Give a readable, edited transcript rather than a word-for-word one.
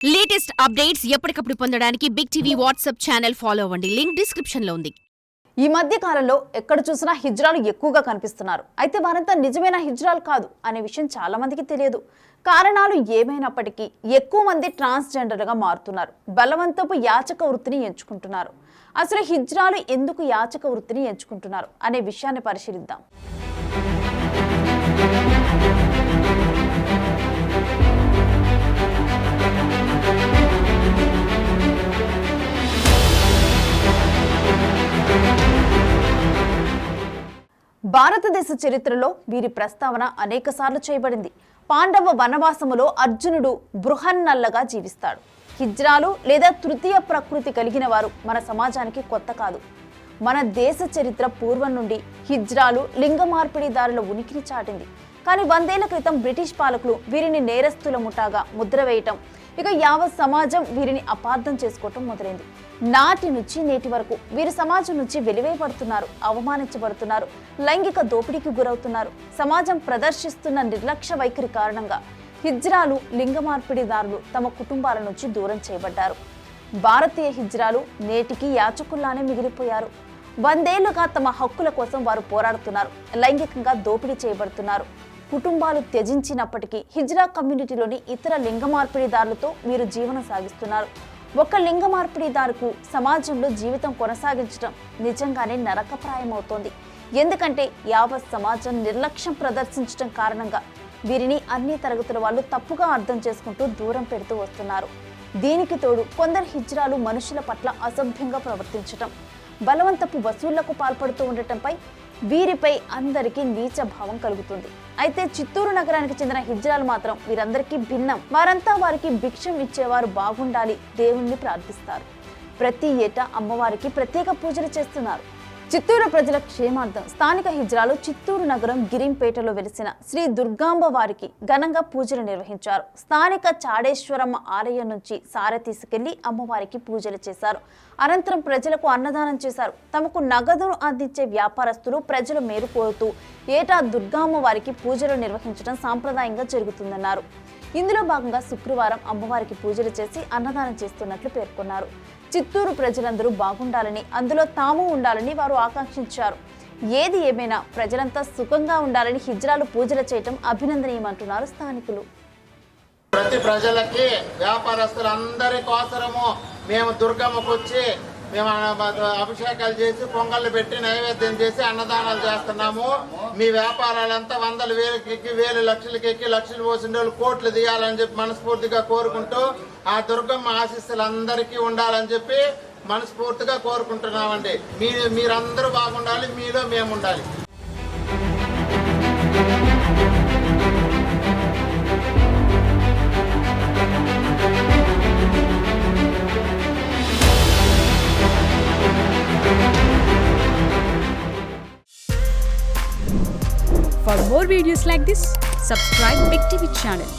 Latest updates ఎప్పటికప్పుడు పొందడానికి Big TV WhatsApp channel follow అవ్వండి. లింక్ డిస్క్రిప్షన్ లో ఉంది. ఈ మధ్య కాలంలో ఎక్కడ చూసినా హిజ్రాలు ఎక్కువగా కనిపిస్తున్నారు. అయితే వారంతా నిజమైన హిజ్రాలు కాదు అనే విషయం చాలా మందికి తెలియదు. కారణాలు ఏమైనప్పటికీ ఎక్కువ మంది ట్రాన్స్జెండర్గా మారుతున్నారు. బలవంతపు యాచక వృత్తిని ఎంచుకుంటున్నారు. అసలు హిజ్రాలు ఎందుకు యాచక వృత్తిని ఎంచుకుంటున్నారు అనే విషయాన్ని పరిశీలిద్దాం. భారతదేశ చరిత్రలో వీరి ప్రస్తావన అనేకసార్లు చేయబడింది. పాండవ వనవాసములో అర్జునుడు బృహన్నల్లగా జీవిస్తాడు. హిజ్రాలు లేదా తృతీయ ప్రకృతి కలిగిన వారు మన సమాజానికి కొత్త కాదు. మన దేశ చరిత్ర పూర్వం నుండి హిజ్రాలు లింగ మార్పిడిదారుల ఉనికిని చాటింది. కానీ 100 ఏళ్ల క్రితం బ్రిటిష్ పాలకులు వీరిని నేరస్తుల ముఠాగా ముద్ర వేయటం, ఇక యావత్ సమాజం వీరిని అపార్థం చేసుకోవటం మొదలైంది. నాటి నుంచి నేటి వరకు వీరు సమాజం నుంచి వెలివేయబడుతున్నారు, అవమానించబడుతున్నారు, లైంగిక దోపిడీకి గురవుతున్నారు. సమాజం ప్రదర్శిస్తున్న నిర్లక్ష్య వైఖరి కారణంగా హిజ్రాలు లింగ మార్పిడిదారులు తమ కుటుంబాల నుంచి దూరం చేయబడ్డారు. భారతీయ హిజ్రాలు నేటికి యాచకుల్లానే మిగిలిపోయారు. 100 ఏళ్లుగా తమ హక్కుల కోసం వారు పోరాడుతున్నారు. లైంగికంగా దోపిడీ చేయబడుతున్నారు. కుటుంబాలు త్యజించినప్పటికీ హిజ్రా కమ్యూనిటీలోని ఇతర లింగ మార్పిడిదారులతో వీరు జీవనం సాగిస్తున్నారు. ఒక లింగ మార్పిడిదారుకు సమాజంలో జీవితం కొనసాగించడం నిజంగానే నరకప్రాయమవుతోంది. ఎందుకంటే యావత్ సమాజం నిర్లక్ష్యం ప్రదర్శించడం కారణంగా వీరిని అన్ని తరగతుల వాళ్ళు తప్పుగా అర్థం చేసుకుంటూ దూరం పెడుతూ వస్తున్నారు. దీనికి తోడు కొందరు హిజ్రాలు మనుషుల పట్ల అసభ్యంగా ప్రవర్తించటం, బలవంతపు వసూళ్లకు పాల్పడుతూ ఉండటంపై వీరిపై అందరికీ నీచ భావం కలుగుతుంది. అయితే చిత్తూరు నగరానికి చెందిన హిజ్రాలు మాత్రం వీరందరికీ భిన్నం. వారంతా వారికి భిక్షం ఇచ్చేవారు బాగుండాలి దేవుణ్ణి ప్రార్థిస్తారు. ప్రతి ఏటా అమ్మవారికి ప్రత్యేక పూజలు చేస్తున్నారు. చిత్తూరు ప్రజల క్షేమార్థం స్థానిక హిజ్రాలు చిత్తూరు నగరం గిరింపేటలో వెలిసిన శ్రీ దుర్గాంబ వారికి ఘనంగా పూజలు నిర్వహించారు. స్థానిక చాడేశ్వరమ్మ ఆలయం నుంచి సారె తీసుకెళ్లి అమ్మవారికి పూజలు చేశారు. అనంతరం ప్రజలకు అన్నదానం చేశారు. తమకు నగదును అందించే వ్యాపారస్తులు ప్రజలు మేలు కోరుతూ ఏటా దుర్గాంబ వారికి పూజలు నిర్వహించడం సాంప్రదాయంగా జరుగుతుందన్నారు. ఇందులో భాగంగా శుక్రవారం అమ్మవారికి పూజలు చేసి అన్నదానం చేస్తున్నట్లు పేర్కొన్నారు. చిత్తూరు ప్రజలందరూ బాగుండాలని, అందులో తాము ఉండాలని వారు ఆకాంక్షించారు. ఏది ఏమైనా ప్రజలంతా సుఖంగా ఉండాలని హిజ్రాలు పూజలు చేయటం అభినందనీయమంటున్నారు స్థానికులు. ప్రతి ప్రజలకి వ్యాపారస్తులందరి కోసరము మేము దుర్గమ్మకు వచ్చి మేము అభిషేకాలు చేసి పొంగళ్ళు పెట్టి నైవేద్యం చేసి అన్నదానాలు చేస్తున్నాము. మీ వ్యాపారాలంతా 100 వేలకి ఎక్కి 1000 లక్షలకి ఎక్కి లక్షలు పోసిన వాళ్ళు కోట్లు తీయాలని చెప్పి మనస్ఫూర్తిగా కోరుకుంటూ ఆ దుర్గమ్మ ఆశీస్సులు అందరికీ ఉండాలని చెప్పి మనస్ఫూర్తిగా కోరుకుంటున్నామండి. మీరందరూ బాగుండాలి, మీలో మేము ఉండాలి. For more videos like this, subscribe Big TV channel.